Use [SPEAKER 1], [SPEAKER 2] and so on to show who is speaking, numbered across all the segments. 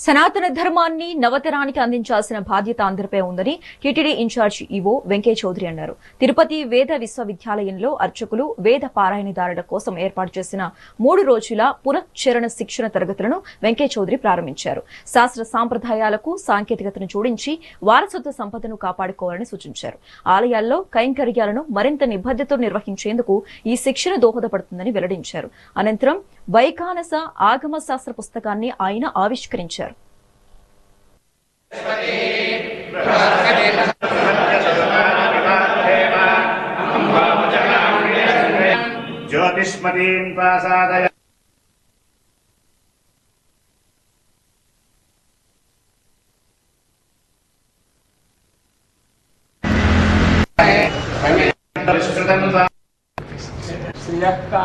[SPEAKER 1] సనాతన ధర్మాన్ని నవతరానికి అందించాల్సిన బాధ్యత అందరిపై ఉందని టీటీడీ ఇన్ఛార్జ్ ఈవో వెంకయ్య చౌదరి అన్నారు. తిరుపతి వేద విశ్వవిద్యాలయంలో అర్చకులు, వేద పారాయణదారుల కోసం ఏర్పాటు చేసిన 3 రోజుల పునశ్చరణ శిక్షణ తరగతులను వెంకయ్య చౌదరి ప్రారంభించారు. శాస్త్ర సాంప్రదాయాలకు సాంకేతికతను జోడించి వారసత్వ సంపదను కాపాడుకోవాలని సూచించారు. ఆలయాల్లో కైంకర్యాలను మరింత నిబద్ధతతో నిర్వహించేందుకు ఈ శిక్షణ దోహదపడుతుందని వెల్లడించారు. అనంతరం వైఖానస ఆగమ శాస్త్ర పుస్తకాన్ని ఆయన ఆవిష్కరించారు.
[SPEAKER 2] ज्योतिष्मतीं प्रसादय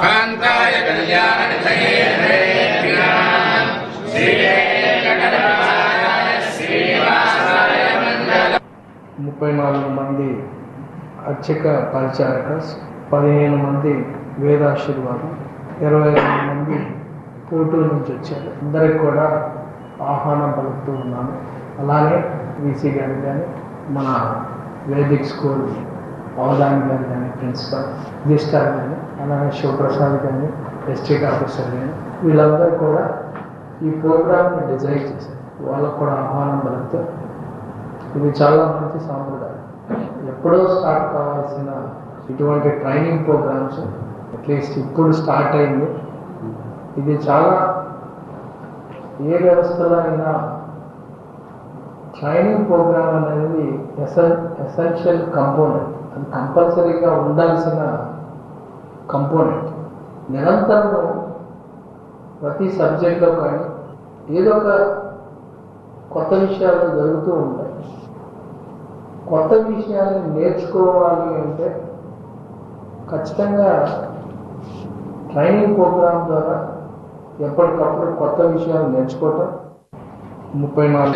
[SPEAKER 2] कांताय कल्याण
[SPEAKER 3] मुप्पై 4 మంది అర్చక పరిచారక, 15 మంది వేదాశీర్వాదం, 25 మంది పోటూరు నుంచి వచ్చారు. అందరికి కూడా ఆహ్వానం పలుకుతూ ఉన్నాను. అలాగే వీసీ గారు కానీ, మన వేదిక్ స్కూల్ అవధాని గారు కానీ, ప్రిన్సిపల్ దిస్టార్ కానీ, అలాగే శివప్రసాద్ కానీ, ఎస్టేట్ ఆఫీసర్ కానీ, వీళ్ళందరూ కూడా ఈ ప్రోగ్రామ్ని డిజైన్ చేశారు. వాళ్ళకు కూడా ఆహ్వానం పలుకుతూ, ఇది చాలా మంచి సాంప్రదాయం. ఎప్పుడో స్టార్ట్ కావాల్సిన ఇటువంటి ట్రైనింగ్ ప్రోగ్రామ్స్ అట్లీస్ట్ ఇప్పుడు స్టార్ట్ అయింది. ఇది చాలా ఏ వ్యవస్థలో అయినా ట్రైనింగ్ ప్రోగ్రామ్ అనేది ఎసెన్షియల్ కంపోనెంట్, అది కంపల్సరీగా ఉండాల్సిన కంపోనెంట్. నిరంతరం ప్రతి సబ్జెక్ట్లో కానీ ఏదో ఒక కొత్త విషయాలు జరుగుతూ ఉంటాయి. కొత్త విషయాన్ని నేర్చుకోవాలి అంటే ఖచ్చితంగా ట్రైనింగ్ ప్రోగ్రామ్ ద్వారా ఎప్పటికప్పుడు కొత్త విషయాలు నేర్చుకోవటం. 34